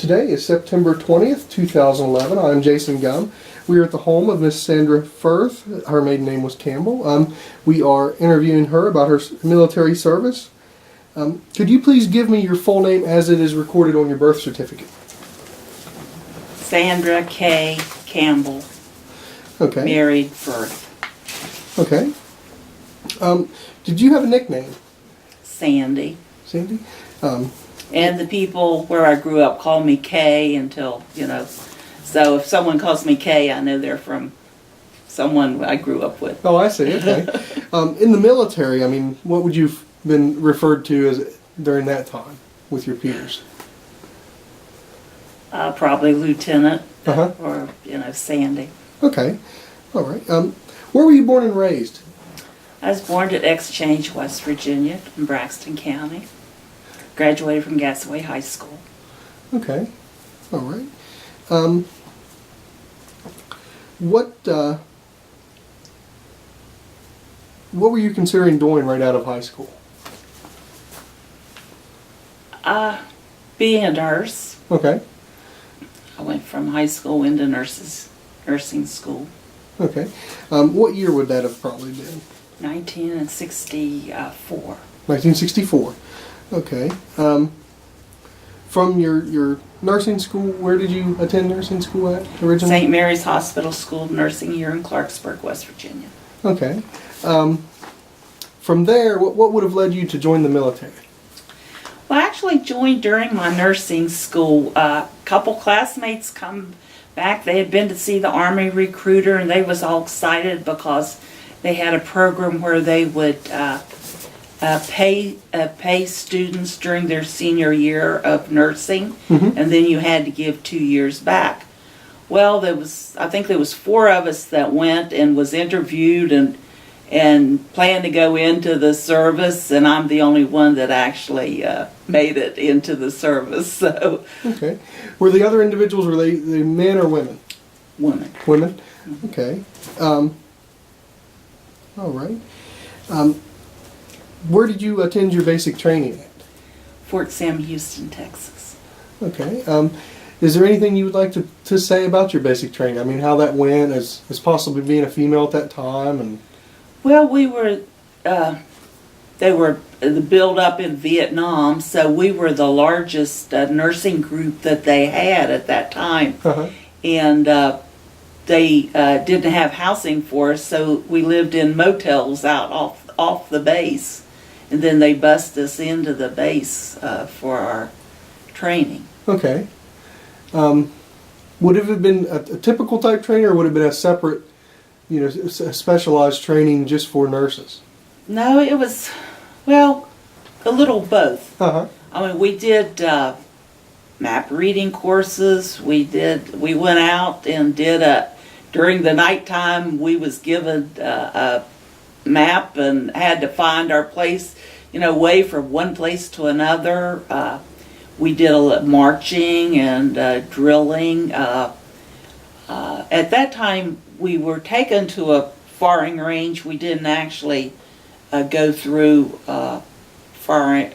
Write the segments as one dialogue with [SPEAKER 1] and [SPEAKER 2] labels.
[SPEAKER 1] Today is September 20th, 2011. I'm Jason Gum. We are at the home of Miss Sandra Firth. Her maiden name was Campbell. We are interviewing her about her military service. Could you please give me your full name as it is recorded on your birth certificate?
[SPEAKER 2] Sandra K. Campbell.
[SPEAKER 1] Okay.
[SPEAKER 2] Married Firth.
[SPEAKER 1] Okay. Did you have a nickname?
[SPEAKER 2] Sandy.
[SPEAKER 1] Sandy?
[SPEAKER 2] And the people where I grew up called me Kay until, so if someone calls me Kay, I know they're from someone I grew up with.
[SPEAKER 1] Oh, I see. Okay. In the military, what would you have been referred to as during that time with your peers?
[SPEAKER 2] Probably Lieutenant
[SPEAKER 1] Uh-huh.
[SPEAKER 2] or, Sandy.
[SPEAKER 1] Okay. All right. Where were you born and raised?
[SPEAKER 2] I was born at Exchange, West Virginia, in Braxton County. Graduated from Gasaway High School.
[SPEAKER 1] Okay. All right. What were you considering doing right out of high school?
[SPEAKER 2] Being a nurse.
[SPEAKER 1] Okay.
[SPEAKER 2] I went from high school into nursing school.
[SPEAKER 1] Okay. What year would that have probably been?
[SPEAKER 2] 1964.
[SPEAKER 1] 1964. Okay. From your nursing school, where did you attend nursing school at originally?
[SPEAKER 2] St. Mary's Hospital School of Nursing here in Clarksburg, West Virginia.
[SPEAKER 1] Okay. From there, what would have led you to join the military?
[SPEAKER 2] Well, I actually joined during my nursing school. A couple classmates come back. They had been to see the Army recruiter, and they was all excited because they had a program where they would pay students during their senior year of nursing, and then you had to give 2 years back. Well, I think there was 4 of us that went and was interviewed and planned to go into the service, and I'm the only one that actually made it into the service. So.
[SPEAKER 1] Okay. Were the other individuals, were they men or women?
[SPEAKER 2] Women.
[SPEAKER 1] Women? Okay. All right. Where did you attend your basic training at?
[SPEAKER 2] Fort Sam Houston, Texas.
[SPEAKER 1] Okay. Is there anything you would like to say about your basic training? How that went as possibly being a female at that time? And
[SPEAKER 2] Well, they were the build up in Vietnam, so we were the largest nursing group that they had at that time.
[SPEAKER 1] Uh-huh.
[SPEAKER 2] And they didn't have housing for us, so we lived in motels out off the base. And then they bussed us into the base for our training.
[SPEAKER 1] Okay. Would it have been a typical type training, or would it have been a separate, a specialized training just for nurses?
[SPEAKER 2] No, it was, a little both.
[SPEAKER 1] Uh-huh.
[SPEAKER 2] We did map reading courses. We went out and during the nighttime, we was given a map and had to find our place, way from one place to another. We did a lot marching and drilling. At that time, we were taken to a firing range. We didn't actually go through firing.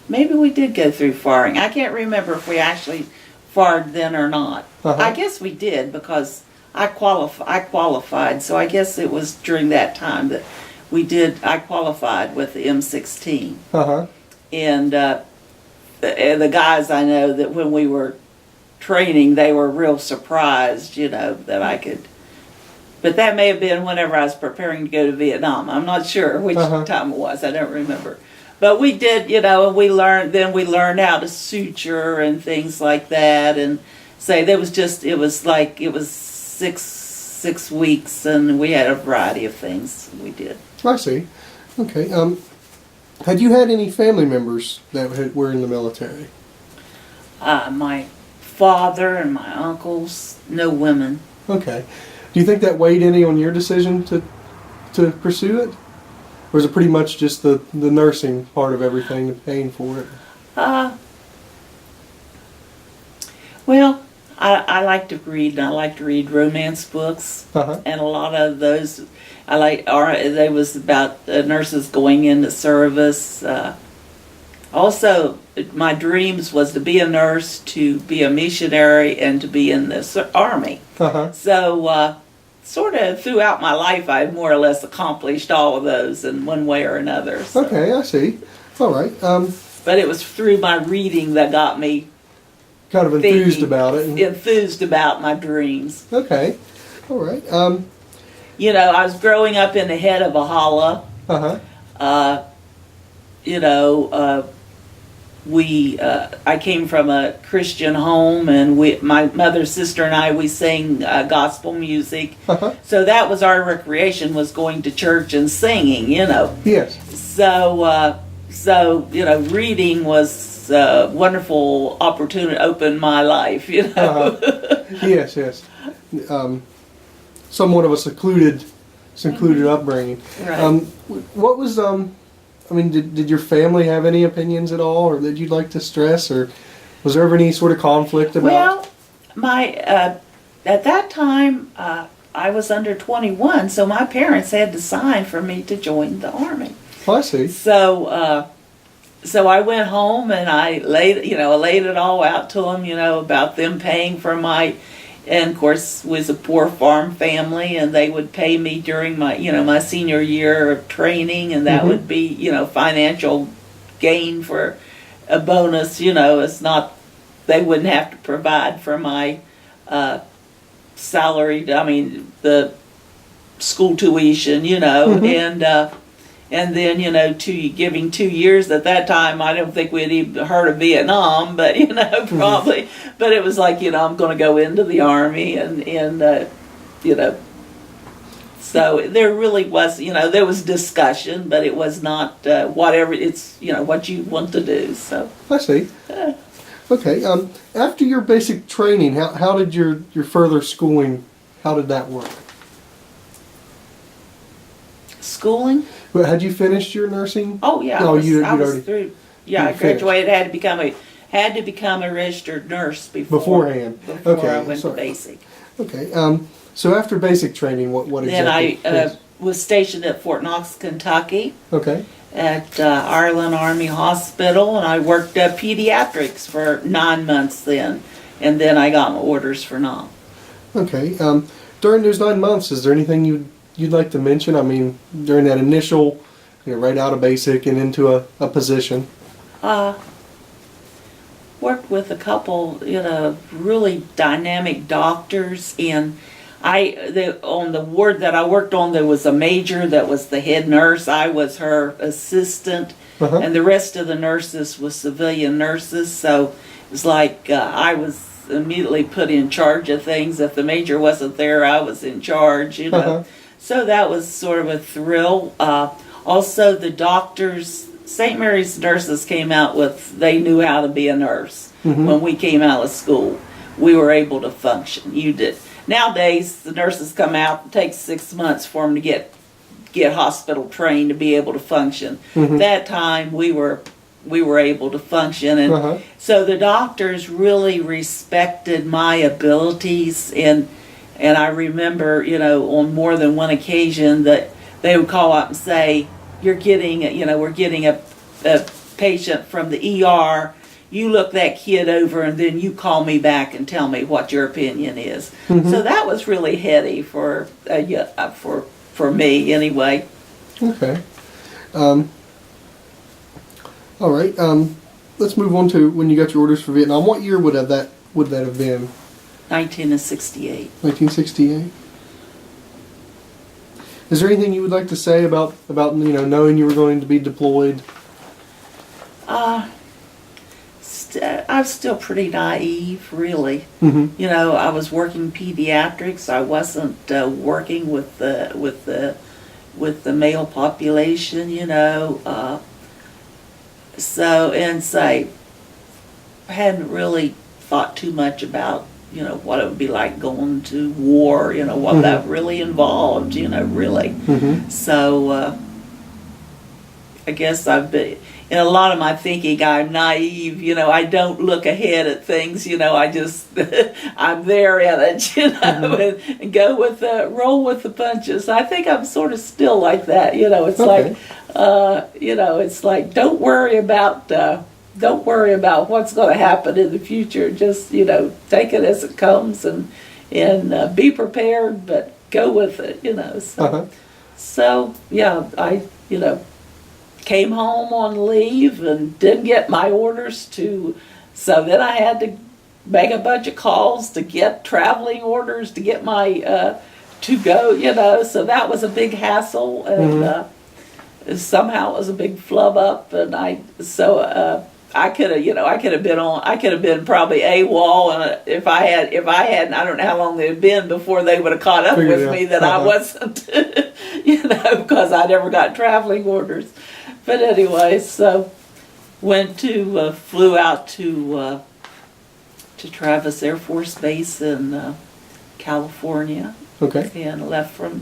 [SPEAKER 2] Maybe we did go through firing. I can't remember if we actually fired then or not.
[SPEAKER 1] Uh-huh.
[SPEAKER 2] I guess we did because I qualified, so I guess it was during that time that I qualified with the M16.
[SPEAKER 1] Uh-huh.
[SPEAKER 2] And the guys I know that when we were training, they were real surprised, that I could. But that may have been whenever I was preparing to go to Vietnam. I'm not sure which time it was. I don't remember. But we did, and we learned how to suture and things like that. And say it was 6 weeks, and we had a variety of things we did.
[SPEAKER 1] I see. Okay. Had you had any family members that were in the military?
[SPEAKER 2] My father and my uncles, no women.
[SPEAKER 1] Okay. Do you think that weighed any on your decision to pursue it? Or is it pretty much just the nursing part of everything and paying for it?
[SPEAKER 2] I like to read, and I like to read romance books, and a lot of those, they was about nurses going into service, also, my dreams was to be a nurse, to be a missionary, and to be in the army.
[SPEAKER 1] Uh-huh.
[SPEAKER 2] So, sort of throughout my life, I've more or less accomplished all of those in one way or another. So.
[SPEAKER 1] Okay, I see. All right.
[SPEAKER 2] But it was through my reading that got me
[SPEAKER 1] Kind of enthused about it.
[SPEAKER 2] enthused about my dreams.
[SPEAKER 1] Okay. All right.
[SPEAKER 2] You know, I was growing up in the head of a holla.
[SPEAKER 1] Uh-huh.
[SPEAKER 2] You know, I came from a Christian home, and my mother, sister, and I, we sang gospel music.
[SPEAKER 1] Uh-huh.
[SPEAKER 2] So that was our recreation, was going to church and singing, you know.
[SPEAKER 1] Yes.
[SPEAKER 2] So, you know, reading was a wonderful opportunity to open my life, you know.
[SPEAKER 1] Uh-huh. Yes, yes. Somewhat of a secluded upbringing.
[SPEAKER 2] Right.
[SPEAKER 1] What was, I mean, did your family have any opinions at all, or that you'd like to stress, or was there ever any sort of conflict about?
[SPEAKER 2] Well, at that time, I was under 21, so my parents had to sign for me to join the Army.
[SPEAKER 1] Oh, I see.
[SPEAKER 2] So, so I went home and I laid it all out to them, you know, about them paying for and of course, was a poor farm family, and they would pay me during my senior year of training, and that
[SPEAKER 1] Mm-hmm.
[SPEAKER 2] would be, financial gain for a bonus, it's not, they wouldn't have to provide for my salary, the school tuition,
[SPEAKER 1] Mm-hmm.
[SPEAKER 2] and then, giving 2 years at that time, I don't think we'd even heard of Vietnam, but, probably. Mm-hmm. But it was like, I'm going to go into the Army and so there really was, there was discussion, but it was not whatever, it's, what you want to do, so.
[SPEAKER 1] I see. Okay, after your basic training, how did your further schooling, how did that work?
[SPEAKER 2] Schooling?
[SPEAKER 1] Well, had you finished your nursing?
[SPEAKER 2] Oh yeah,
[SPEAKER 1] No,
[SPEAKER 2] I was through. Yeah, I graduated. Had to become a registered nurse
[SPEAKER 1] beforehand.
[SPEAKER 2] Before
[SPEAKER 1] Okay,
[SPEAKER 2] I went
[SPEAKER 1] sorry.
[SPEAKER 2] to basic.
[SPEAKER 1] Okay. So after basic training, what
[SPEAKER 2] Then
[SPEAKER 1] exactly?
[SPEAKER 2] I was stationed at Fort Knox, Kentucky,
[SPEAKER 1] Okay.
[SPEAKER 2] at Ireland Army Hospital, and I worked pediatrics for 9 months then, and then I got my orders for NOM.
[SPEAKER 1] Okay. During those 9 months, is there anything you'd like to mention? I mean, during that initial, right out of basic and into a position.
[SPEAKER 2] Worked with a couple, really dynamic doctors, and on the ward that I worked on, there was a major that was the head nurse. I was her assistant,
[SPEAKER 1] Uh-huh.
[SPEAKER 2] and the rest of the nurses was civilian nurses. So it was like I was immediately put in charge of things. If the major wasn't there, I was in charge.
[SPEAKER 1] Uh-huh.
[SPEAKER 2] So that was sort of a thrill. Also, the doctors, St. Mary's nurses came out with, they knew how to be a nurse.
[SPEAKER 1] Mhm.
[SPEAKER 2] When we came out of school, we were able to function. You did. Nowadays, the nurses come out, it takes 6 months for them to get hospital trained to be able to function.
[SPEAKER 1] Mhm.
[SPEAKER 2] That time, we were able to function. And
[SPEAKER 1] Uh-huh.
[SPEAKER 2] so the doctors really respected my abilities, and I remember, on more than one occasion that they would call up and say, we're getting a patient from the ER, you look that kid over and then you call me back and tell me what your opinion is.
[SPEAKER 1] Mhm.
[SPEAKER 2] So that was really heady for me anyway.
[SPEAKER 1] Okay. All right. Let's move on to when you got your orders for Vietnam. What year would that have been?
[SPEAKER 2] 1968.
[SPEAKER 1] 1968. Is there anything you would like to say about knowing you were going to be deployed?
[SPEAKER 2] I was still pretty naive, really.
[SPEAKER 1] Mm-hmm.
[SPEAKER 2] I was working pediatrics. I wasn't working with the male population. I hadn't really thought too much about what it would be like going to war. What
[SPEAKER 1] Mm-hmm.
[SPEAKER 2] that really involved. Really.
[SPEAKER 1] Mm-hmm.
[SPEAKER 2] So I guess I've been. In a lot of my thinking, I'm naive, I don't look ahead at things, I just, I'm there in it,
[SPEAKER 1] Mm-hmm.
[SPEAKER 2] and go roll with the punches. I think I'm sort of still like that, it's
[SPEAKER 1] Okay.
[SPEAKER 2] like, It's like, don't worry about what's going to happen in the future. Just, take it as it comes and be prepared, but go with it, So, yeah, I, came home on leave and didn't get my orders so then I had to make a bunch of calls to get traveling orders to get my, to go, so that was a big hassle, and somehow it was a big flub up, and I could have been probably AWOL, and if I hadn't, I don't know how long they had been before they would have caught up with me that I wasn't, because I never got traveling orders. But anyway, so flew out to Travis Air Force Base in California.
[SPEAKER 1] Okay.
[SPEAKER 2] And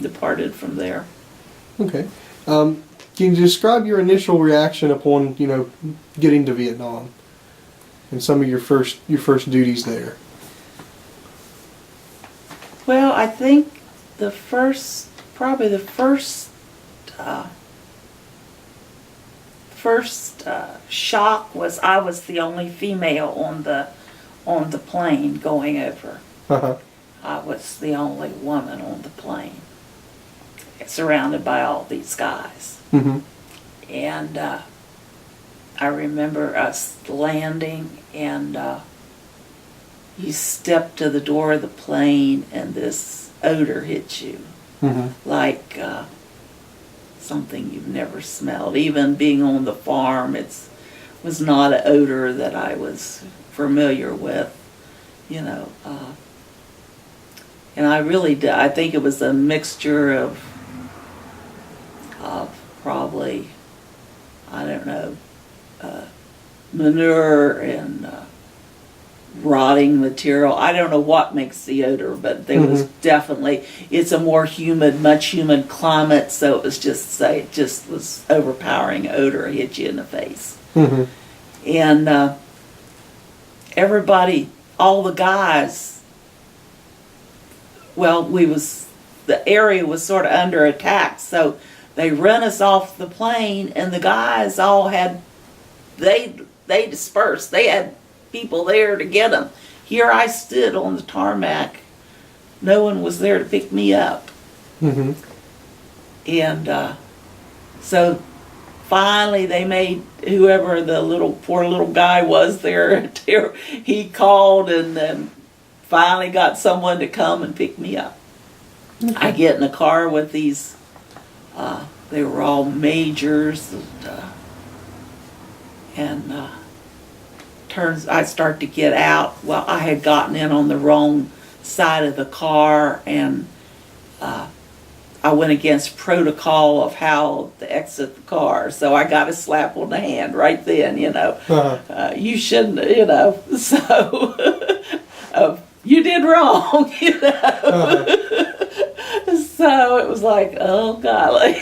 [SPEAKER 2] departed from there.
[SPEAKER 1] Okay. Can you describe your initial reaction upon, getting to Vietnam and some of your first duties there?
[SPEAKER 2] Well, I think the first shock was I was the only female on the plane going over.
[SPEAKER 1] Uh-huh.
[SPEAKER 2] I was the only woman on the plane, surrounded by all these guys.
[SPEAKER 1] Mm-hmm.
[SPEAKER 2] And I remember us landing, and you step to the door of the plane, and this odor hits you, like something you've never smelled. Even being on the farm, was not an odor that I was familiar with, and I really did. I think it was a mixture of probably, I don't know, manure and rotting material. I don't know what makes the odor, but there was definitely, it's a more much humid climate, so it just was overpowering odor, hit you in the face.
[SPEAKER 1] Mm-hmm.
[SPEAKER 2] And everybody, all the guys, the area was sort of under attack, so they run us off the plane, and the guys all they dispersed. They had people there to get them. Here I stood on the tarmac. No one was there to pick me up.
[SPEAKER 1] Mm-hmm.
[SPEAKER 2] And so finally they made whoever the poor little guy was there, he called, and then finally got someone to come and pick me up. Okay. I get in a car with these, they were all majors, and I start to get out. Well, I had gotten in on the wrong side of the car, and I went against protocol of how to exit the car, so I got a slap on the hand right then, you shouldn't, so you did wrong, So it was like, oh golly.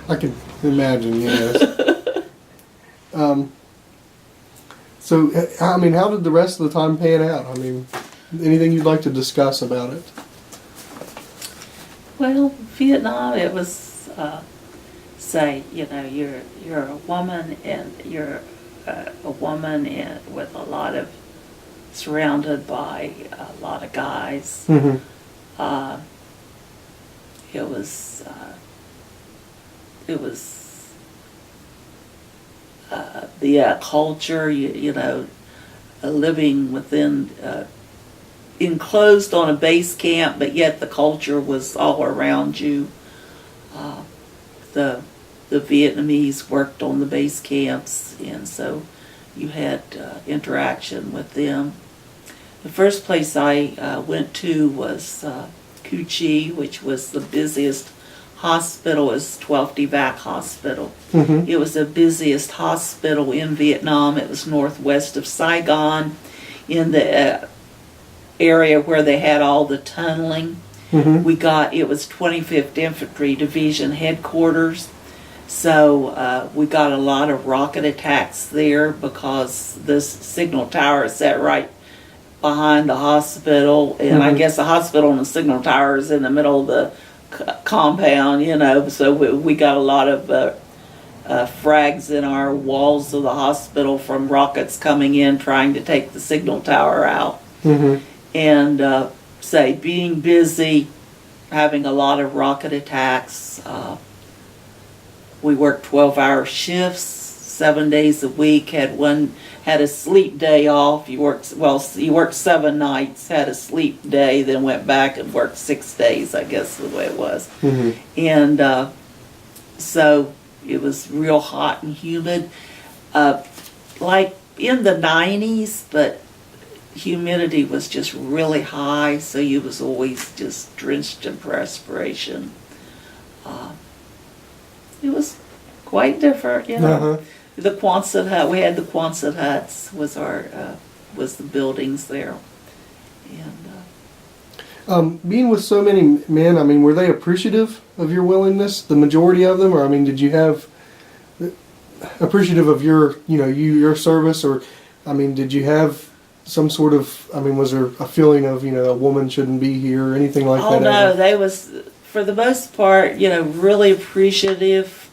[SPEAKER 1] I can imagine, yes. So, I mean, how did the rest of the time pan out? I mean, anything you'd like to discuss about it?
[SPEAKER 2] Well, Vietnam, it was, you're a woman, and you're a woman with a lot of, surrounded by a lot of guys.
[SPEAKER 1] Mm-hmm.
[SPEAKER 2] It was the culture, living within, enclosed on a base camp, but yet the culture was all around you. The Vietnamese worked on the base camps, and so you had interaction with them. The first place I went to was Cu Chi, which was the busiest hospital. It was 12th Devac Hospital.
[SPEAKER 1] Mm-hmm.
[SPEAKER 2] It was the busiest hospital in Vietnam. It was northwest of Saigon, in the area where they had all the tunneling.
[SPEAKER 1] Mm-hmm.
[SPEAKER 2] It was 25th Infantry Division headquarters. So we got a lot of rocket attacks there because this signal tower is set right behind the hospital, and I guess the hospital and the signal tower is in the middle of the compound, so we got a lot of frags in our walls of the hospital from rockets coming in trying to take the signal tower out.
[SPEAKER 1] Mm-hmm.
[SPEAKER 2] And being busy, having a lot of rocket attacks. We worked 12-hour shifts, 7 days a week. Had a sleep day off. You worked 7 nights, had a sleep day, then went back and worked 6 days. I guess the way it was.
[SPEAKER 1] Mm-hmm.
[SPEAKER 2] And so it was real hot and humid, like in the 90s, but humidity was just really high, so you was always just drenched in perspiration. It was quite different,
[SPEAKER 1] Uh-huh.
[SPEAKER 2] The Quonset hut, we had the Quonset huts, was the buildings there. And
[SPEAKER 1] Being with so many men, I mean, were they appreciative of your willingness, the majority of them, or I mean, did you have appreciative of your service, or I mean, did you have some sort of, I mean, was there a feeling of, a woman shouldn't be here or anything like that?
[SPEAKER 2] oh no, they was, for the most part, really appreciative,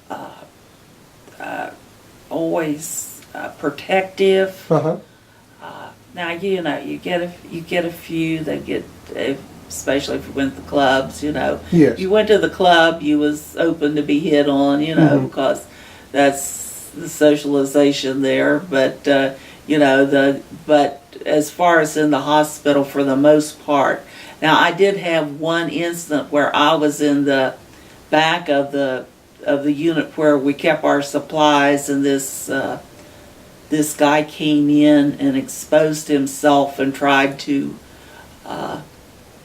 [SPEAKER 2] always protective.
[SPEAKER 1] Uh-huh.
[SPEAKER 2] Now you get a few that get, especially if you went to the clubs.
[SPEAKER 1] Yes.
[SPEAKER 2] You went to the club, you was open to be hit on,
[SPEAKER 1] Mm-hmm.
[SPEAKER 2] because that's the socialization there. But but as far as in the hospital, for the most part. Now I did have one incident where I was in the back of the unit where we kept our supplies, and this guy came in and exposed himself and tried to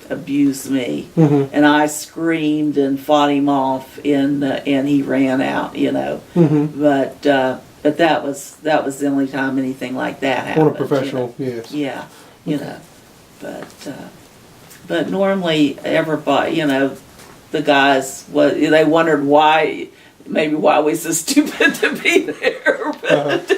[SPEAKER 2] abuse me.
[SPEAKER 1] Mm-hmm.
[SPEAKER 2] And I screamed and fought him off, and he ran out.
[SPEAKER 1] Mm-hmm.
[SPEAKER 2] But that was the only time anything like that happened.
[SPEAKER 1] On a professional, yes.
[SPEAKER 2] Yeah,
[SPEAKER 1] Okay.
[SPEAKER 2] but normally everybody, the guys, they wondered why we so stupid to be there, but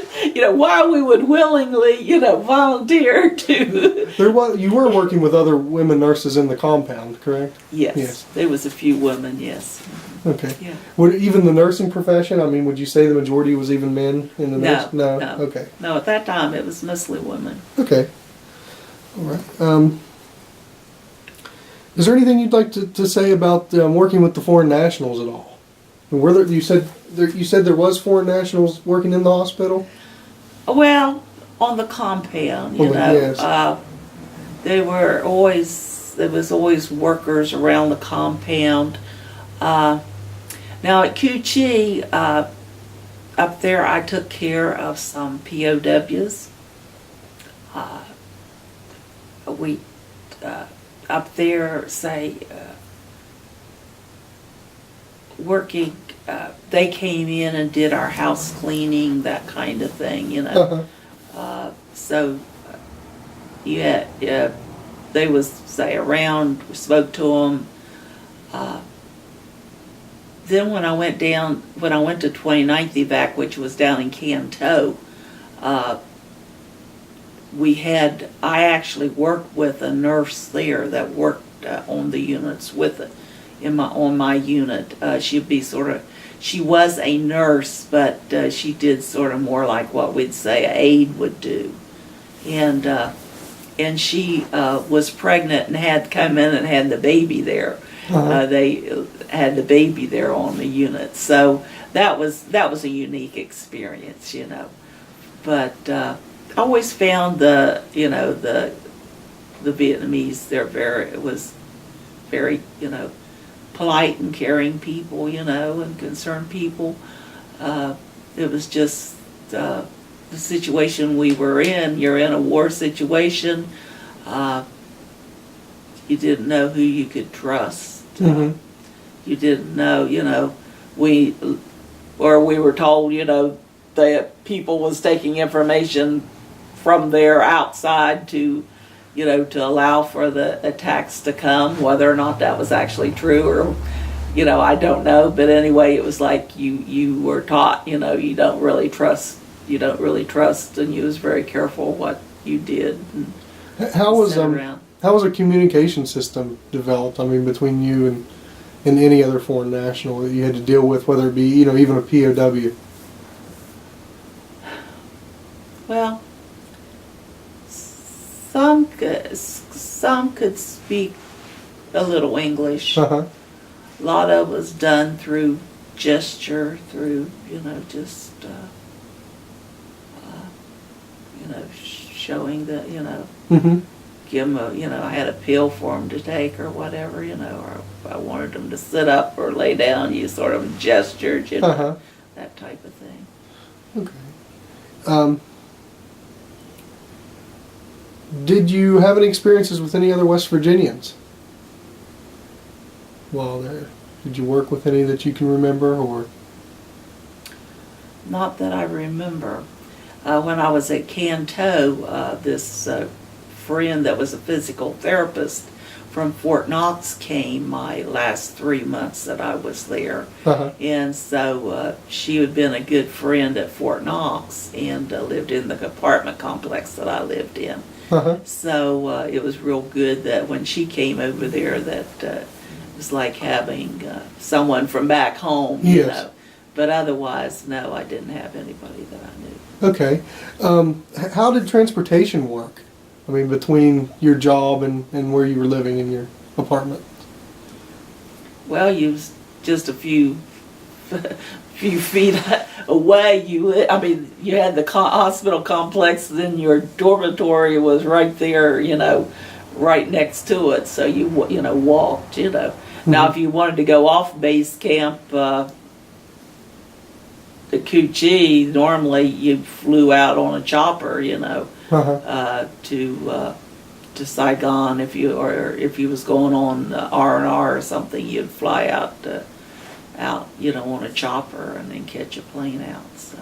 [SPEAKER 2] why we would willingly, volunteer to.
[SPEAKER 1] You were working with other women nurses in the compound, correct?
[SPEAKER 2] Yes, there was a few women. Yes.
[SPEAKER 1] Okay.
[SPEAKER 2] Yeah.
[SPEAKER 1] Would even the nursing profession? I mean, would you say the majority was even men in the nurse? No. Okay.
[SPEAKER 2] No, at that time it was mostly women.
[SPEAKER 1] Okay. All right. Is there anything you'd like to say about working with the foreign nationals at all? Were there, you said there was foreign nationals working in the hospital?
[SPEAKER 2] Well, on the compound,
[SPEAKER 1] Yes.
[SPEAKER 2] there was always workers around the compound. Now at QG, up there, I took care of some POWs. We up there, working, they came in and did our house cleaning, that kind of thing,
[SPEAKER 1] Uh-huh.
[SPEAKER 2] So, they was, around, we spoke to them. Then when I went to 29th Devac, which was down in Canto, I actually worked with a nurse there that worked on the units on my unit. She was a nurse, but she did sort of more like what we'd say an aide would do. And she was pregnant and had come in and had the baby there.
[SPEAKER 1] Uh-huh.
[SPEAKER 2] They had the baby there on the unit, so that was a unique experience, But I always found the Vietnamese, was very polite and caring people, and concerned people. It was just the situation we were in. You're in a war situation. You didn't know who you could trust.
[SPEAKER 1] Mm-hmm.
[SPEAKER 2] You didn't know, we were told, that people was taking information from there outside to allow for the attacks to come. Whether or not that was actually true, or I don't know. But anyway, it was like you were taught, you don't really trust, and you was very careful what you did.
[SPEAKER 1] How was a communication system developed? I mean, between you in any other foreign national that you had to deal with, whether it be, you know, even a POW?
[SPEAKER 2] Well, some could speak a little English.
[SPEAKER 1] Uh-huh.
[SPEAKER 2] A lot of it was done through gesture, through, you know, just, you know, showing that, you know,
[SPEAKER 1] Mm-hmm.
[SPEAKER 2] give them a, you know, I had a pill for them to take or whatever, you know, or if I wanted them to sit up or lay down, you sort of gestured, you know,
[SPEAKER 1] Uh-huh.
[SPEAKER 2] that type of thing.
[SPEAKER 1] Okay. Did you have any experiences with any other West Virginians while there? Did you work with any that you can remember, or?
[SPEAKER 2] Not that I remember. When I was at Canto, this friend that was a physical therapist from Fort Knox came my last 3 months that I was there.
[SPEAKER 1] Uh-huh.
[SPEAKER 2] And so she had been a good friend at Fort Knox and lived in the apartment complex that I lived in.
[SPEAKER 1] Uh-huh.
[SPEAKER 2] So it was real good that when she came over there that it was like having someone from back home, you
[SPEAKER 1] Yes.
[SPEAKER 2] know. But otherwise, no, I didn't have anybody that I knew.
[SPEAKER 1] Okay. How did transportation work? I mean, between your job and where you were living in your apartment?
[SPEAKER 2] Well, you was just a few feet away. I mean, you had the hospital complex, then your dormitory was right there, you know, right next to it. So you know, walked, you know.
[SPEAKER 1] Mm-hmm.
[SPEAKER 2] Now, if you wanted to go off base camp, the Coochie, normally you flew out on a chopper, you know,
[SPEAKER 1] Uh-huh.
[SPEAKER 2] to Saigon. If you was going on R&R or something, you'd fly out, you know, on a chopper and then catch a plane out. So.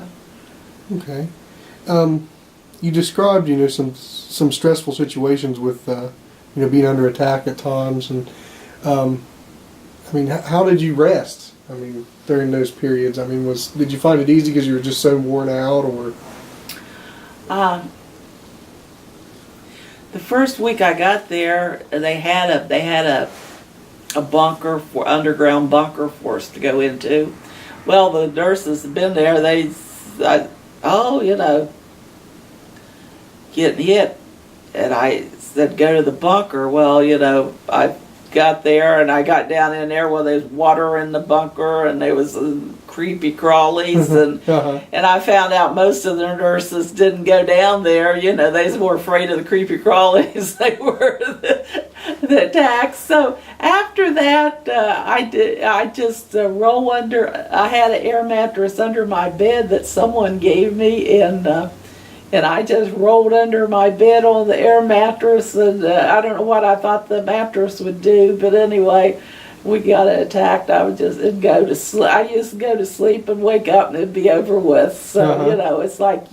[SPEAKER 1] Okay. You described, you know, some stressful situations with, you know, being under attack at times, and I mean, how did you rest? I mean, during those periods, I mean, did you find it easy because you were just so worn out, or?
[SPEAKER 2] The first week I got there, they had a bunker underground bunker for us to go into. Well, the nurses had been there. You know, getting hit, and I said go to the bunker. Well, you know, I got there and I got down in there. Well, there's water in the bunker and there was creepy crawlies and I found out most of the nurses didn't go down there. You know, they was more afraid of the creepy crawlies they were the attacks. So after that, I just roll under. I had an air mattress under my bed that someone gave me, and I just rolled under my bed on the air mattress, and I don't know what I thought the mattress would do, but anyway, we got attacked. I would just go to sleep. I used to go to sleep and wake up and it'd be over with. So, you know, it's like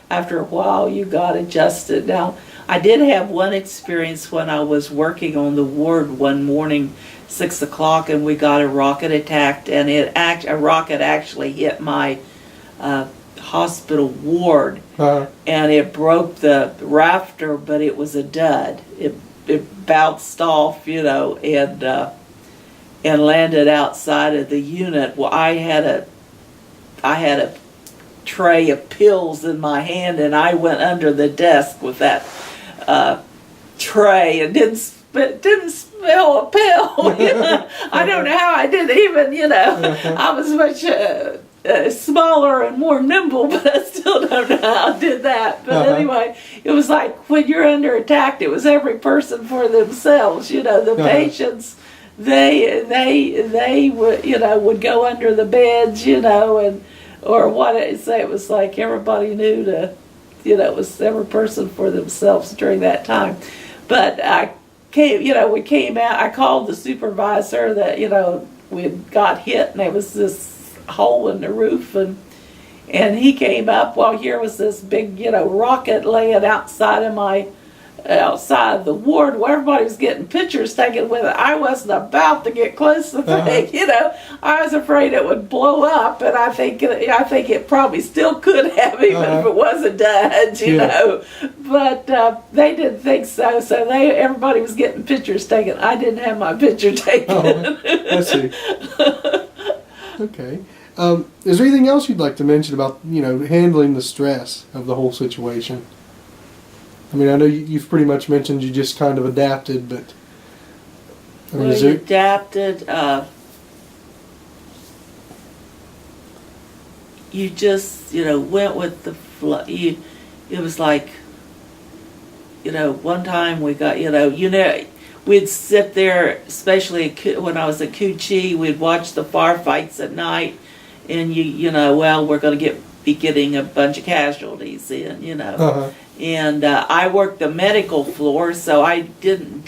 [SPEAKER 2] after a while, you got adjusted. Now, I did have one experience when I was working on the ward one morning, 6 o'clock, and we got a rocket attacked, and a rocket actually hit my hospital ward, and it broke the rafter, but it was a dud. It bounced off, you know, and landed outside of the unit. Well, I had a tray of pills in my hand, and I went under the desk with that tray and didn't smell a pill. You know? I don't know how I didn't even, you know, I was much smaller and more nimble, but I still don't know how I did that. But anyway, it was like when you're under attack, it was every person for themselves. You know, the patients, they would, you know, would go under the beds, you know, and or what I say, it was like everybody knew to, you know, it was every person for themselves during that time. But we came out. I called the supervisor that, you know, we had got hit, and there was this hole in the roof, and he came up. Well, here was this big, you know, rocket laying outside of my outside the ward where everybody was getting pictures taken with it. I wasn't about to get close to the thing, you know. I was afraid it would blow up, and I think it probably still could have, even if it wasn't dead, you know. But they didn't think so, so everybody was getting pictures taken. I didn't have my picture taken.
[SPEAKER 1] I see. Okay. Is there anything else you'd like to mention about, you know, handling the stress of the whole situation? I mean, I know you've pretty much mentioned you just kind of adapted, but I mean,
[SPEAKER 2] we adapted. You just, you know, went with the flow. It was like, you know, one time we got, you know, we'd sit there, especially when I was at Coochie, we'd watch the firefights at night, and you know, well, we're going to be getting a bunch of casualties in, you know. And I worked the medical floor, so I didn't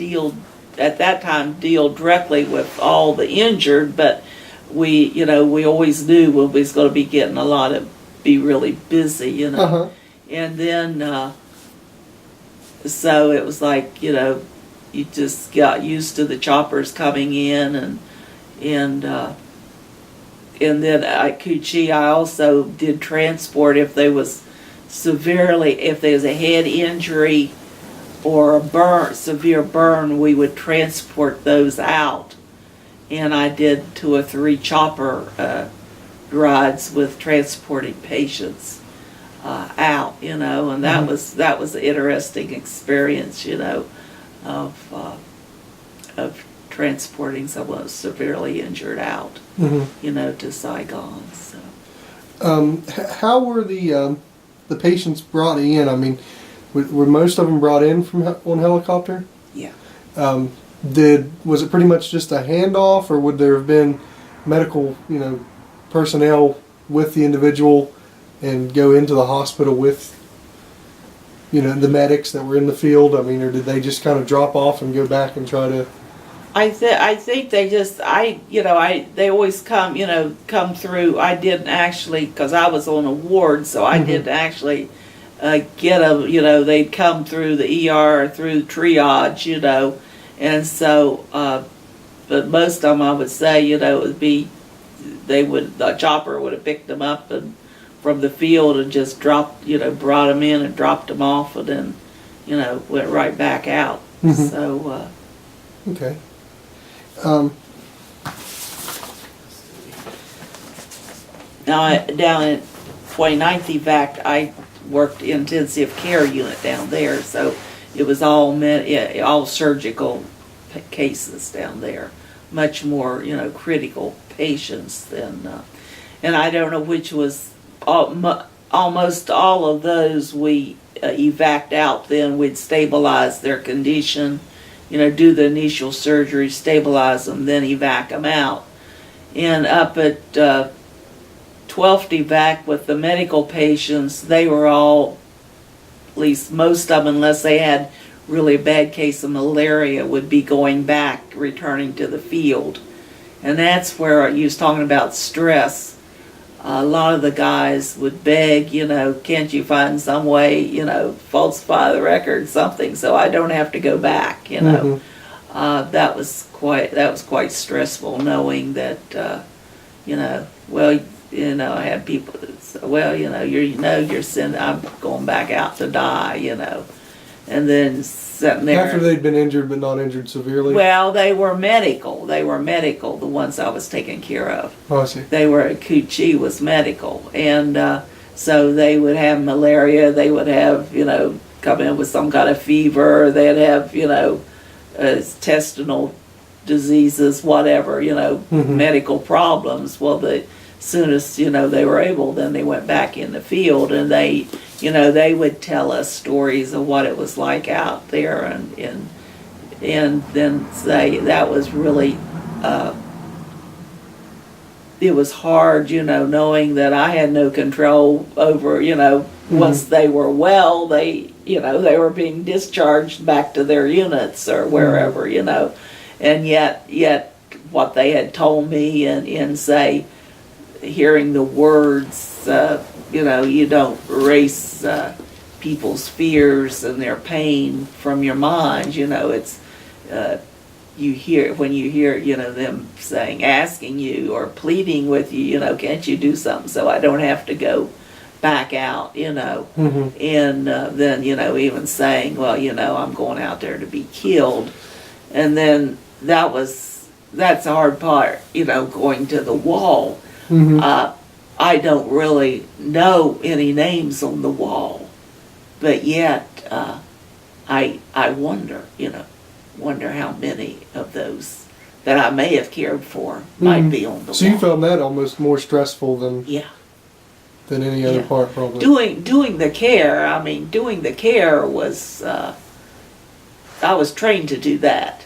[SPEAKER 2] at that time deal directly with all the injured, but we always knew when we was going to be getting be really busy, you know. And then, so it was like, you know, you just got used to the choppers coming in, and then at Coochie I also did transport if there was if there was a head injury or a severe burn, we would transport those out. And I did 2 or 3 chopper rides with transporting patients out, you know, and that was an interesting experience, you know, of transporting someone severely injured out, you know, to Saigon. So,
[SPEAKER 1] how were the patients brought in? I mean, were most of them brought in on helicopter?
[SPEAKER 2] Yeah.
[SPEAKER 1] Was it pretty much just a handoff, or would there have been medical, you know, personnel with the individual and go into the hospital with, you know, the medics that were in the field? I mean, or did they just kind of drop off and go back and try to?
[SPEAKER 2] I think they just, they always come through. I didn't actually, because I was on a ward, so I didn't actually get them, you know, they'd come through the ER, through triage, you know, and so, but most of them, I would say, you know, it would be, the chopper would have picked them up and from the field and just brought them in and dropped them off, and then, you know, went right back out. So,
[SPEAKER 1] okay.
[SPEAKER 2] Now, down at 29th Evac, I worked intensive care unit down there, so it was all surgical cases down there, much more, you know, critical patients than, and I don't know which was, almost all of those we evac'd out. Then we'd stabilize their condition, you know, do the initial surgery, stabilize them, then evac them out. And up at 12th Evac with the medical patients, they were all, at least most of them, unless they had really a bad case of malaria, would be going back, returning to the field. And that's where you was talking about stress. A lot of the guys would beg, you know, can't you find some way, you know, falsify the record, something, so I don't have to go back, you know. That was quite stressful, knowing that, you know, well, you know, I had people that say, well, you know, you're sending, I'm going back out to die, you know, and then sitting there.
[SPEAKER 1] After they'd been injured but not injured severely?
[SPEAKER 2] Well, they were medical, the ones I was taking care of.
[SPEAKER 1] Oh, I see.
[SPEAKER 2] They were, Coochie was medical, and so they would have malaria, they would have, you know, come in with some kind of fever, they'd have, you know, intestinal diseases, whatever, you know, medical problems. Well, the soonest, you know, they were able, then they went back in the field, and they, you know, they would tell us stories of what it was like out there, and then say that was really, it was hard, you know, knowing that I had no control over, you know, once they were well, they, you know, they were being discharged back to their units or wherever, you know, and yet what they had told me, and say, hearing the words, you know, you don't race people's fears and their pain from your mind. You know, it's you hear when you hear, you know, them saying, asking you or pleading with you, you know, can't you do something so I don't have to go back out, you know, and then, you know, even saying, well, you know, I'm going out there to be killed. And then that's the hard part, you know, going to the wall. I don't really know any names on the wall, but yet I wonder, you know, how many of those that I may have cared for might be on the wall.
[SPEAKER 1] So you found that almost more stressful than any other part, probably.
[SPEAKER 2] Doing the care. I mean, doing the care was. I was trained to do that.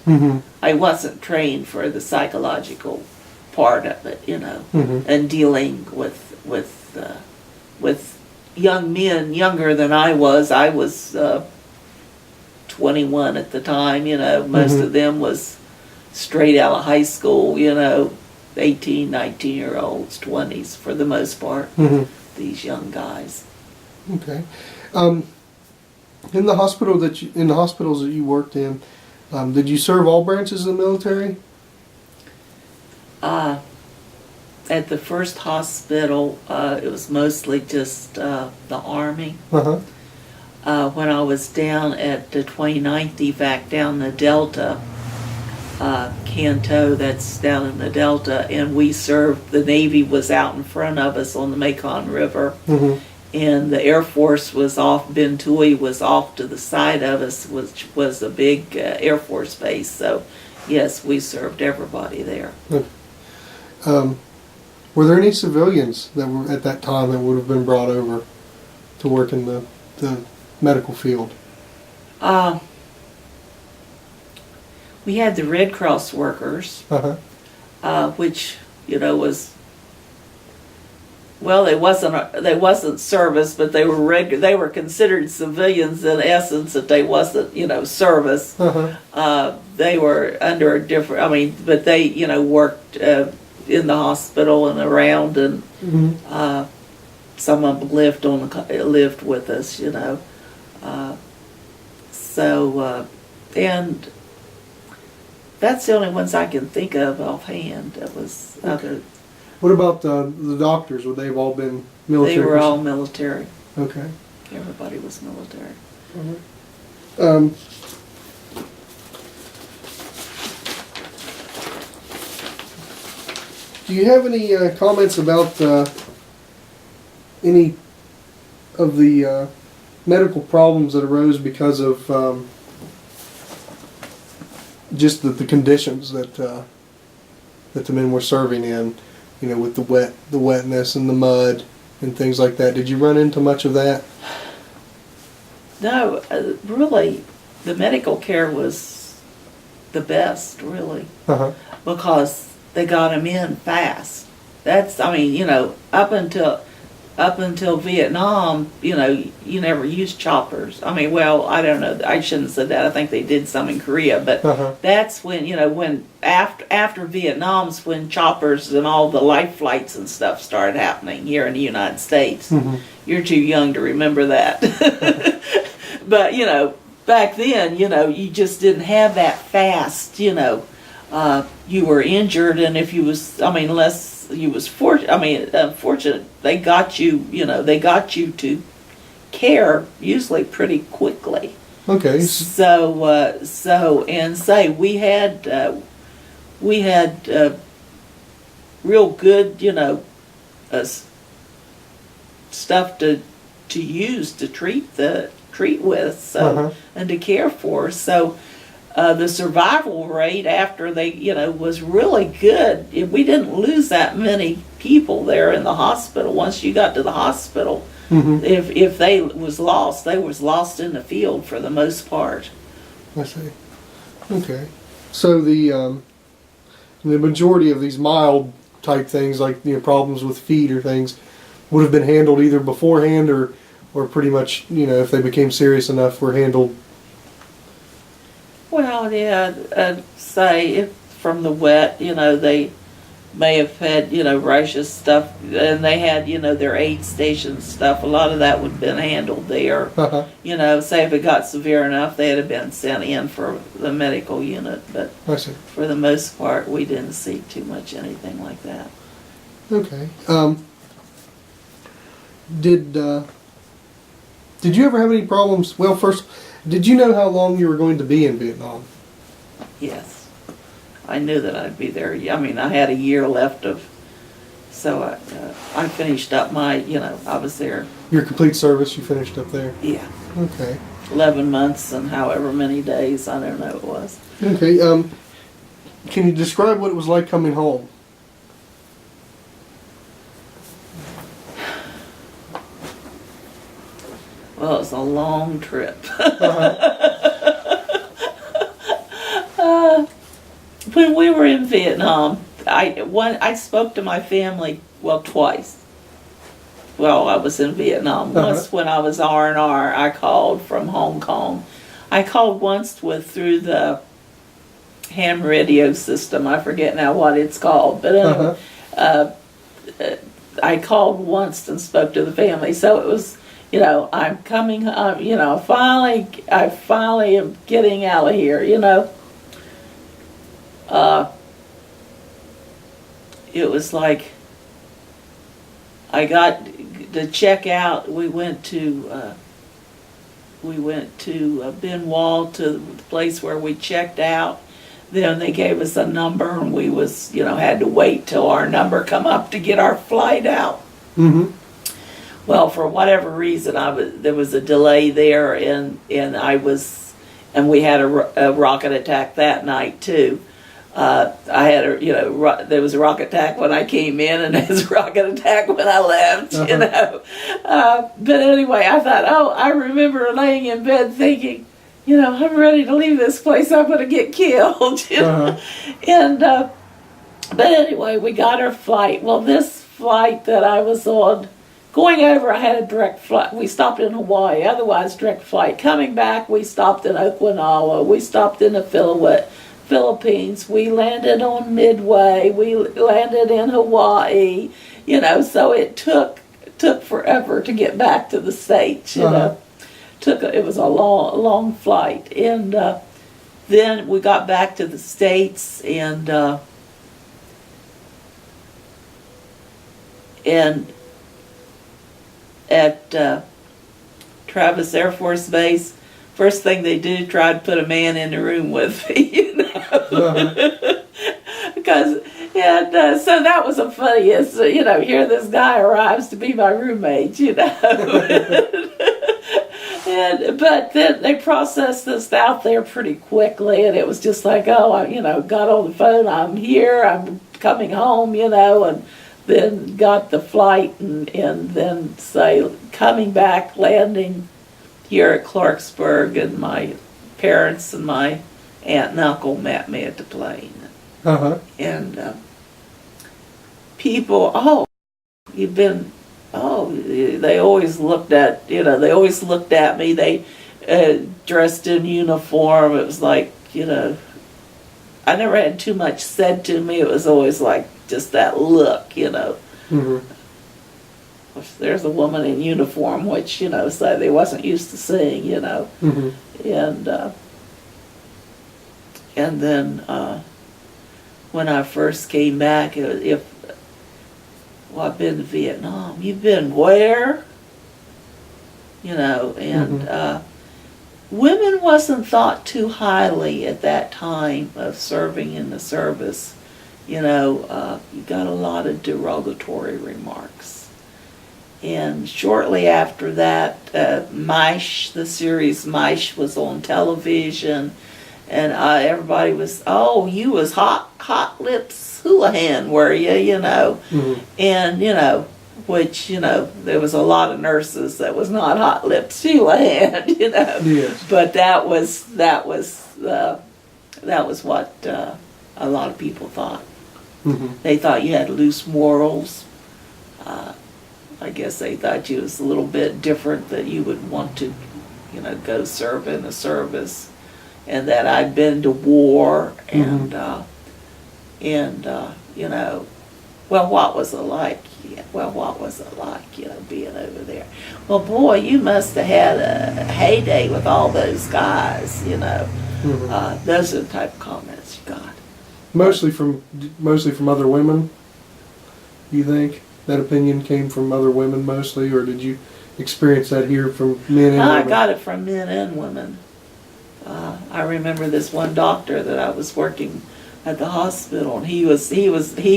[SPEAKER 2] I wasn't trained for the psychological part of it, you know, and dealing with young men younger than I was. I was 21 at the time, you know. Most of them was straight out of high school, you know, 18, 19-year-olds, 20s for the most part. These young guys.
[SPEAKER 1] Okay. In the hospitals that you worked in, did you serve all branches of the military?
[SPEAKER 2] At the first hospital, it was mostly just the Army. When I was down at the 29th Devac down the Delta, Canto, that's down in the Delta, and we served, the Navy was out in front of us on the Mekong River, and the Air Force was off, Bentui was off to the side of us, which was a big Air Force base, so yes, we served everybody there.
[SPEAKER 1] Were there any civilians that were at that time that would have been brought over to work in the medical field?
[SPEAKER 2] We had the Red Cross workers, which, you know, was, well, they wasn't service, but they were considered civilians in essence, that they wasn't, you know, service. They were under a different, I mean, but they, you know, worked in the hospital and around, and some of them lived with us, you know. And that's the only ones I can think of offhand. That was other.
[SPEAKER 1] What about the doctors? Would they have all been military?
[SPEAKER 2] They were all military.
[SPEAKER 1] Okay.
[SPEAKER 2] Everybody was military.
[SPEAKER 1] Do you have any comments about any of the medical problems that arose because of just the conditions that the men were serving in? You know, with the wetness and the mud and things like that. Did you run into much of that?
[SPEAKER 2] No, really, the medical care was the best, really, because they got them in fast. That's, I mean, you know, up until Vietnam, you know, you never used choppers. I mean, well, I don't know. I shouldn't have said that. I think they did some in Korea, but that's when, you know, when after Vietnam's when choppers and all the life flights and stuff started happening here in the United States. You're too young to remember that. But, you know, back then, you know, you just didn't have that fast, you know. You were injured, and if you was, I mean, unless you was unfortunate, they got you, you know, they got you to care usually pretty quickly.
[SPEAKER 1] Okay.
[SPEAKER 2] So we had real good, you know, stuff to use to treat with, so and to care for. So the survival rate after they, you know, was really good. We didn't lose that many people there in the hospital. Once you got to the hospital, if they was lost, they was lost in the field for the most part.
[SPEAKER 1] I see. Okay. So the majority of these mild type things, like, you know, problems with feet or things, would have been handled either beforehand or pretty much, you know, if they became serious enough, were handled. Well,
[SPEAKER 2] yeah, say if from the wet, you know, they may have had, Russia's stuff, and they had, their aid station stuff. A lot of that would have been handled there. Say if it got severe enough, they'd have been sent in for the medical unit. But
[SPEAKER 1] I see.
[SPEAKER 2] for the most part, we didn't see too much anything like that.
[SPEAKER 1] Okay. Did you ever have any problems? Well, first, did you know how long you were going to be in Vietnam?
[SPEAKER 2] Yes. I knew that I'd be there. I mean, I had a year left so I finished up my, I was there.
[SPEAKER 1] Your complete service, you finished up there?
[SPEAKER 2] Yeah.
[SPEAKER 1] Okay.
[SPEAKER 2] 11 months and however many days, I don't know it was.
[SPEAKER 1] Okay. Can you describe what it was like coming home?
[SPEAKER 2] Well, it was a long trip. When we were in Vietnam, I spoke to my family, twice. Well, I was in Vietnam. Once when I was R&R, I called from Hong Kong. I called once through the ham radio system. I forget now what it's called, but I called once and spoke to the family. So it was, I'm coming, I finally am getting out of here, It was like I got to check out. We went to Ben Wall, to the place where we checked out. Then they gave us a number, and we had to wait till our number come up to get our flight out.
[SPEAKER 1] Mm-hmm.
[SPEAKER 2] Well, for whatever reason, there was a delay there, and we had a rocket attack that night too. I had there was a rocket attack when I came in, and there was a rocket attack when I left, But anyway, I thought, I remember laying in bed thinking, I'm ready to leave this place. I'm going to get killed, And, but anyway, we got our flight. Well, this flight that I was on, going over, I had a direct flight. We stopped in Hawaii, otherwise direct flight. Coming back, we stopped in Okinawa. We stopped in the Philippines. We landed on Midway. We landed in Hawaii. So it took forever to get back to the States. It was a long flight, and then we got back to the States, and at Travis Air Force Base, first thing they do, try to put a man in the room with me, because so that was the funniest. Here this guy arrives to be my roommate, But then they processed this out there pretty quickly, and it was just like, got on the phone, I'm here, I'm coming home, and then got the flight, and then coming back, landing here at Clarksburg, and my parents and my aunt and uncle met me at the plane. And people, you've been, they always looked at, me. They dressed in uniform. It was like, I never had too much said to me. It was always like just that look,
[SPEAKER 1] Mm-hmm.
[SPEAKER 2] There's a woman in uniform, which, so they wasn't used to seeing,
[SPEAKER 1] Mm-hmm.
[SPEAKER 2] And then when I first came back, I've been to Vietnam. You've been where? Women wasn't thought too highly at that time of serving in the service. You got a lot of derogatory remarks. And shortly after that, MISH, the series MISH, was on television, and everybody was, you was hot lips Houlihan, were you,
[SPEAKER 1] Mm-hmm.
[SPEAKER 2] And, which, there was a lot of nurses that was not hot lips Houlihan,
[SPEAKER 1] Yes.
[SPEAKER 2] But that was what a lot of people thought.
[SPEAKER 1] Mm-hmm.
[SPEAKER 2] They thought you had loose morals. I guess they thought you was a little bit different, that you would want to, go serve in the service, and that I'd been to war, and Well, what was it like? Yeah, well, what was it like, being over there? Well, boy, you must have had a heyday with all those guys, Those are the type of comments you got.
[SPEAKER 1] Mostly from other women. You think that opinion came from other women mostly, or did you experience that here from men and
[SPEAKER 2] I
[SPEAKER 1] women?
[SPEAKER 2] got it from men and women. I remember this one doctor that I was working at the hospital, and he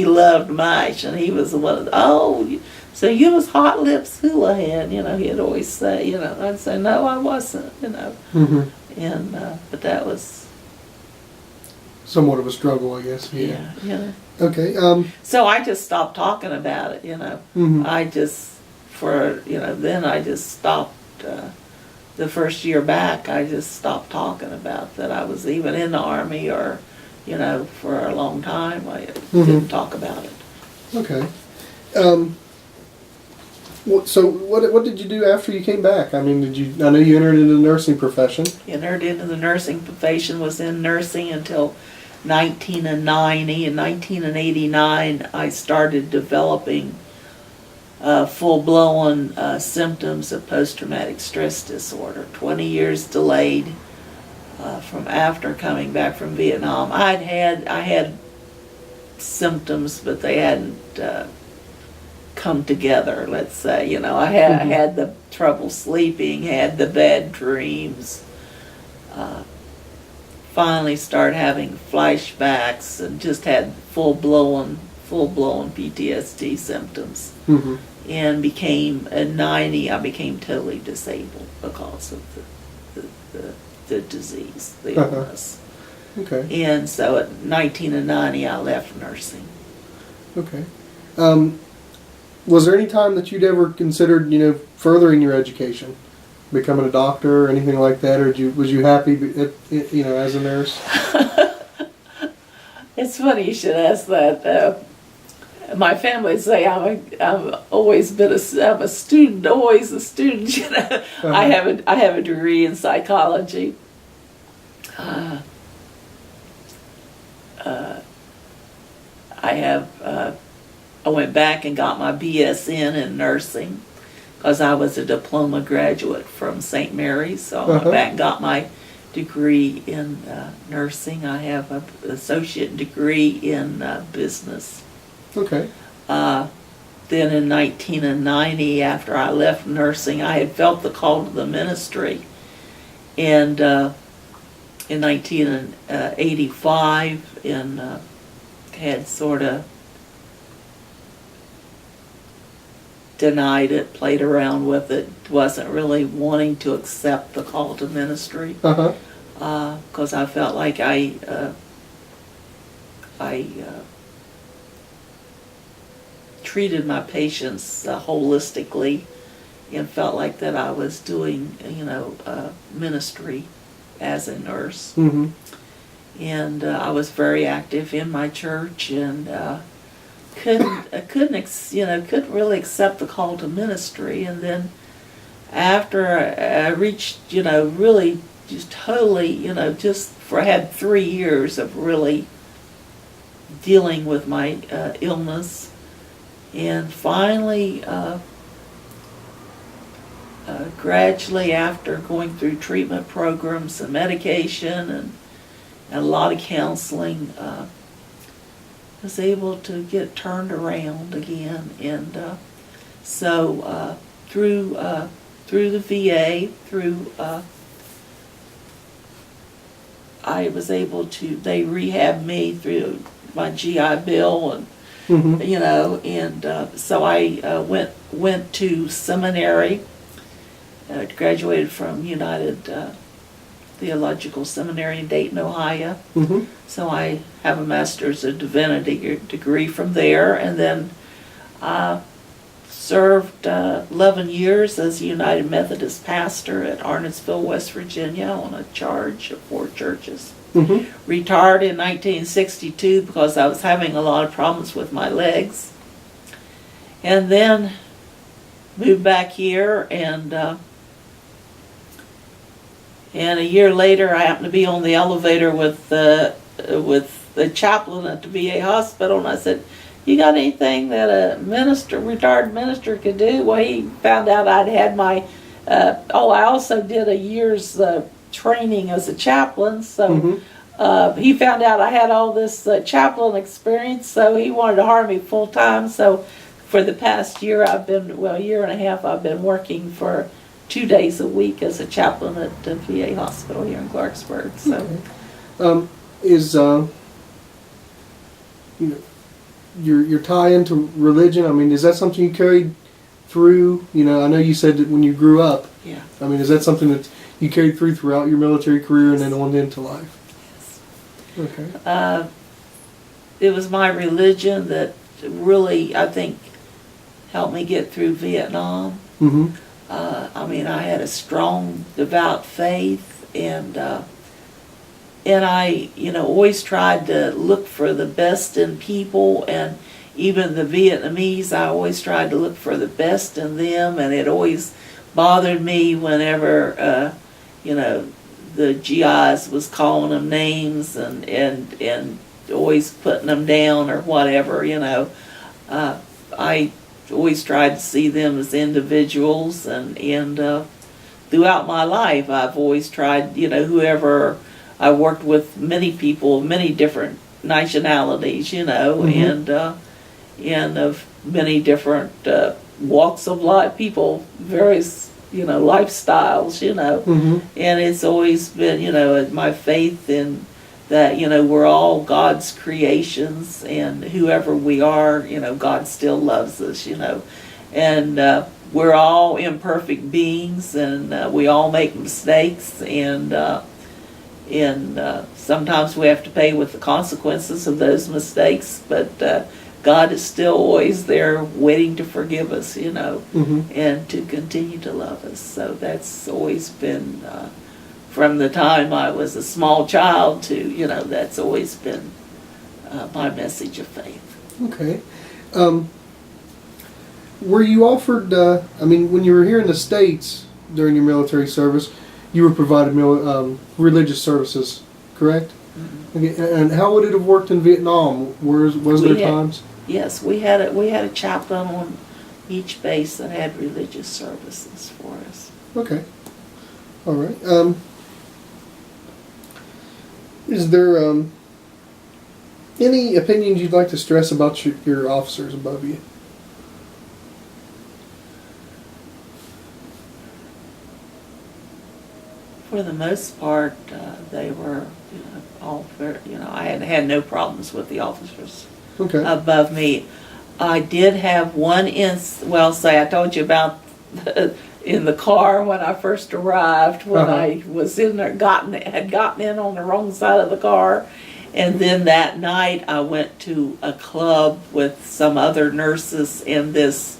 [SPEAKER 2] loved MASH, and he was the one of so you was Hot Lips Houlihan, he'd always say, I'd say, no, I wasn't,
[SPEAKER 1] Mm-hmm.
[SPEAKER 2] and, but that was,
[SPEAKER 1] Somewhat of a struggle, I guess.
[SPEAKER 2] yeah.
[SPEAKER 1] Okay.
[SPEAKER 2] So I just stopped talking about it,
[SPEAKER 1] Mhm.
[SPEAKER 2] Then I just stopped, the first year back, I just stopped talking about that I was even in the Army or, for a long time. I didn't talk about it.
[SPEAKER 1] Okay. So what did you do after you came back? I mean, I know you entered into the nursing profession.
[SPEAKER 2] Entered into the nursing profession, was in nursing until 1990. In 1989, I started developing full-blown symptoms of post-traumatic stress disorder. 20 years delayed from after coming back from Vietnam. I had symptoms, but they hadn't come together. Let's say, I had the trouble sleeping, had the bad dreams. Finally, started having flashbacks, and just had full-blown PTSD symptoms.
[SPEAKER 1] Mm-hmm.
[SPEAKER 2] And at 90, I became totally disabled because of the disease, the illness.
[SPEAKER 1] Okay.
[SPEAKER 2] And so at 1990, I left nursing.
[SPEAKER 1] Okay. Was there any time that you'd ever considered, furthering your education, becoming a doctor or anything like that, or was you happy, as a nurse?
[SPEAKER 2] It's funny you should ask that. My family say I'm always been I'm a student, always a student.
[SPEAKER 1] Uh-huh.
[SPEAKER 2] I have a degree in psychology. I went back and got my BSN in nursing because I was a diploma graduate from St. Mary's. So I went back and got my degree in nursing. I have an associate degree in business.
[SPEAKER 1] Okay.
[SPEAKER 2] Then in 1990, after I left nursing, I had felt the call to the ministry. And in 1985, had sort of denied it, played around with it, wasn't really wanting to accept the call to ministry. Because I felt like I treated my patients holistically, and felt like that I was doing, ministry as a nurse.
[SPEAKER 1] Mm-hmm.
[SPEAKER 2] And I was very active in my church, and couldn't really accept the call to ministry. And then after I reached, really just totally, I had 3 years of really dealing with my illness. And finally, gradually, after going through treatment programs and medication and a lot of counseling, was able to get turned around again. And so through the VA, I was able to, they rehabbed me through my GI Bill, and so I went to seminary, graduated from United Theological Seminary in Dayton, Ohio.
[SPEAKER 1] Mm-hmm.
[SPEAKER 2] So I have a Master's of Divinity degree from there, and then served 11 years as a United Methodist pastor at Arnottsville, West Virginia, on a charge of 4 churches.
[SPEAKER 1] Mm-hmm.
[SPEAKER 2] Retired in 1962 because I was having a lot of problems with my legs. And then moved back here, and a year later I happened to be on the elevator with the chaplain at the VA hospital, and I said, you got anything that a retired minister could do? Well, he found out I'd had my, I also did a year's training as a chaplain, so he found out I had all this chaplain experience, so he wanted to hire me full time. So for the past year, year and a half, I've been working for 2 days a week as a chaplain at the VA hospital here in Clarksburg. So,
[SPEAKER 1] is your tie into religion? I mean, is that something you carried through? I know you said that when you grew up.
[SPEAKER 2] Yeah.
[SPEAKER 1] I mean, is that something that you carried throughout your military career and then on into life? Yes. Okay.
[SPEAKER 2] It was my religion that really, I think, helped me get through Vietnam. I mean, I had a strong, devout faith, and I, always tried to look for the best in people, and even the Vietnamese, I always tried to look for the best in them, and it always bothered me whenever, the GIs was calling them names and always putting them down or whatever, I always tried to see them as individuals, and throughout my life I've always tried, whoever, I worked with many people, many different nationalities, and of many different walks of life, people, various, lifestyles, and it's always been, my faith in that, we're all God's creations, and whoever we are, God still loves us, and we're all imperfect beings, and we all make mistakes, and sometimes we have to pay with the consequences of those mistakes, but God is still always there waiting to forgive us, and to continue to love us. So that's always been, from the time I was a small child to, that's always been my message of faith.
[SPEAKER 1] Okay. Were you offered, when you were here in the States during your military service, you were provided religious services, correct? Okay. And how would it have worked in Vietnam? Was there times?
[SPEAKER 2] Yes, we had a chaplain on each base that had religious services for us. Okay.
[SPEAKER 1] All right. Is there any opinions you'd like to stress about your officers above you?
[SPEAKER 2] For the most part, they were, all very, I had no problems with the officers above me. I did have one I told you about in the car when I first arrived, when I was in there, had gotten in on the wrong side of the car, and then that night I went to a club with some other nurses, and this,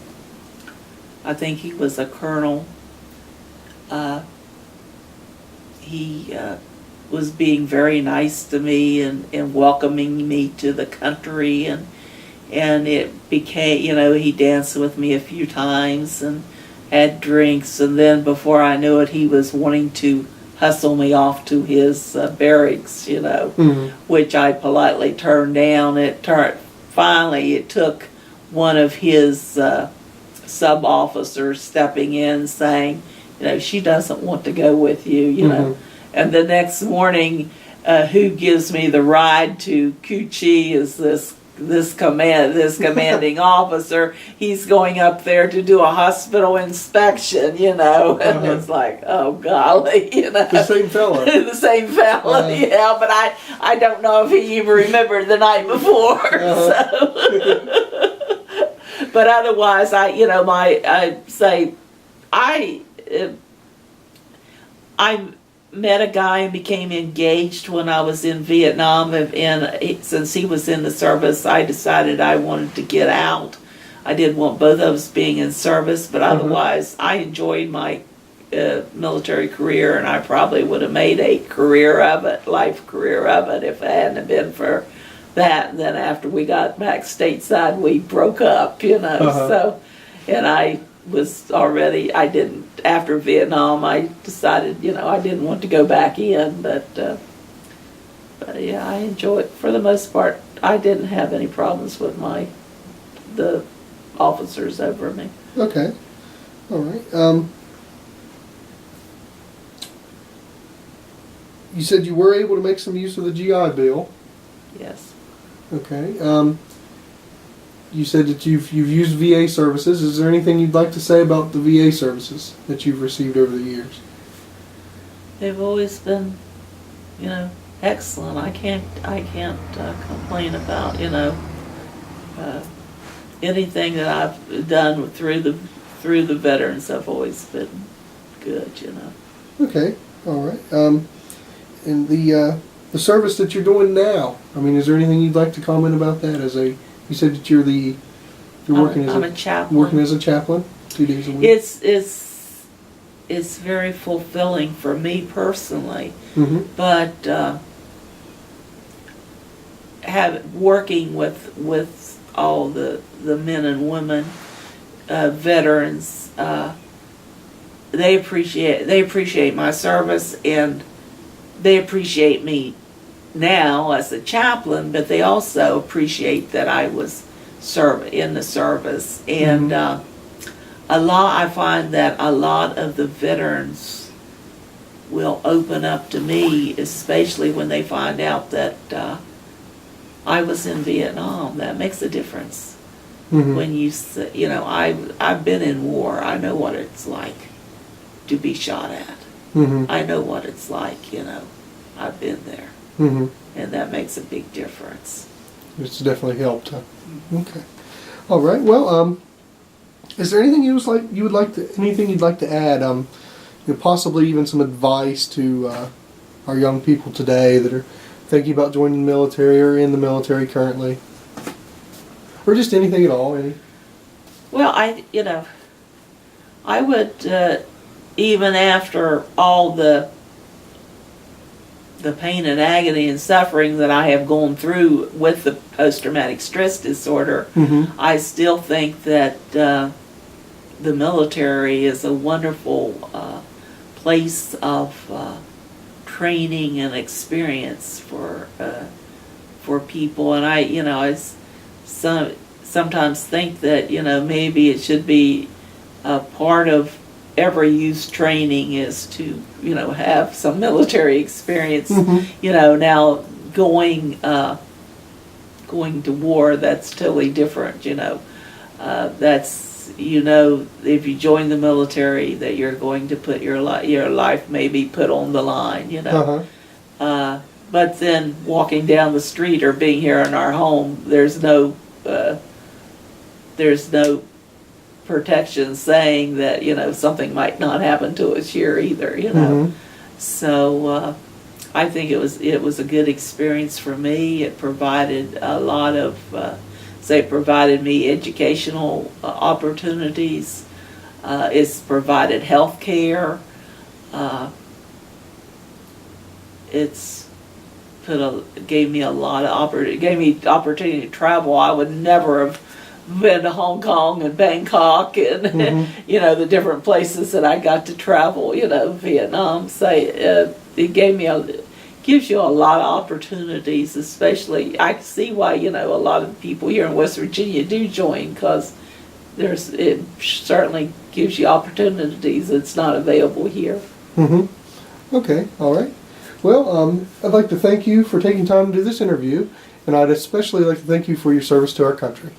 [SPEAKER 2] I think he was a colonel, he was being very nice to me and welcoming me to the country, and it became, he danced with me a few times and had drinks, and then before I knew it, he was wanting to hustle me off to his barracks, which I politely turned down. Finally, it took one of his sub-officers stepping in saying, she doesn't want to go with you, And the next morning, who gives me the ride to Cu Chi is this commanding officer. He's going up there to do a hospital inspection, and it's like, oh golly,
[SPEAKER 1] The same fella.
[SPEAKER 2] The same fella, yeah, but I don't know if he even remembered the night before, so. But otherwise, I met a guy and became engaged when I was in Vietnam, and since he was in the service, I decided I wanted to get out. I didn't want both of us being in service, but otherwise I enjoyed my military career, and I probably would have made a life career of it if it hadn't been for that. And then after we got back stateside, we broke up, so, and after Vietnam, I decided, I didn't want to go back in, but yeah, I enjoy it. For the most part, I didn't have any problems with my the officers over me.
[SPEAKER 1] Okay. All right. You said you were able to make some use of the GI Bill.
[SPEAKER 2] Yes.
[SPEAKER 1] Okay. You said that you've used VA services. Is there anything you'd like to say about the VA services that you've received over the years?
[SPEAKER 2] They've always been, excellent. I can't complain about, anything that I've done through the veterans have always been good,
[SPEAKER 1] Okay. All right. And the service that you're doing now, I mean, is there anything you'd like to comment about that? You said that you're working
[SPEAKER 2] I'm
[SPEAKER 1] as
[SPEAKER 2] a chaplain.
[SPEAKER 1] Working as a chaplain 2 days a week.
[SPEAKER 2] It's very fulfilling for me personally,
[SPEAKER 1] Mm-hmm.
[SPEAKER 2] but working with all the men and women veterans, they appreciate my service, and they appreciate me now as a chaplain, but they also appreciate that I was in the service. And I find that a lot of the veterans will open up to me, especially when they find out that I was in Vietnam. That makes a difference.
[SPEAKER 1] Mm-hmm.
[SPEAKER 2] When I've been in war. I know what it's like to be shot at.
[SPEAKER 1] Mm-hmm.
[SPEAKER 2] I know what it's like, I've been there.
[SPEAKER 1] Mm-hmm.
[SPEAKER 2] And that makes a big difference.
[SPEAKER 1] It's definitely helped. Huh? Okay. All right. Well, is there anything anything you'd like to add? Possibly even some advice to our young people today that are thinking about joining the military or in the military currently, or just anything at all.
[SPEAKER 2] Well, I would even after all the pain and agony and suffering that I have gone through with the post-traumatic stress disorder,
[SPEAKER 1] Mm-hmm.
[SPEAKER 2] I still think that the military is a wonderful place of training and experience for people. And I sometimes think that maybe it should be a part of every youth training is to have some military experience.
[SPEAKER 1] Mm-hmm.
[SPEAKER 2] Now going to war, that's totally different. That's if you join the military, that you're going to put your life maybe put on the line.
[SPEAKER 1] Uh-huh.
[SPEAKER 2] But then walking down the street or being here in our home, there's no protection saying that something might not happen to us here either.
[SPEAKER 1] Mm-hmm.
[SPEAKER 2] So I think it was a good experience for me. It provided a lot of it provided me educational opportunities. It's provided health care. It's gave me a lot of opportunity to travel. I would never have been to Hong Kong and Bangkok and
[SPEAKER 1] Mm-hmm.
[SPEAKER 2] The different places that I got to travel. Vietnam. It gives you a lot of opportunities. Especially, I see why a lot of people here in West Virginia do join, because it certainly gives you opportunities that's not available here.
[SPEAKER 1] Mm-hmm. Okay. All right. Well, I'd like to thank you for taking time to do this interview, and I'd especially like to thank you for your service to our country.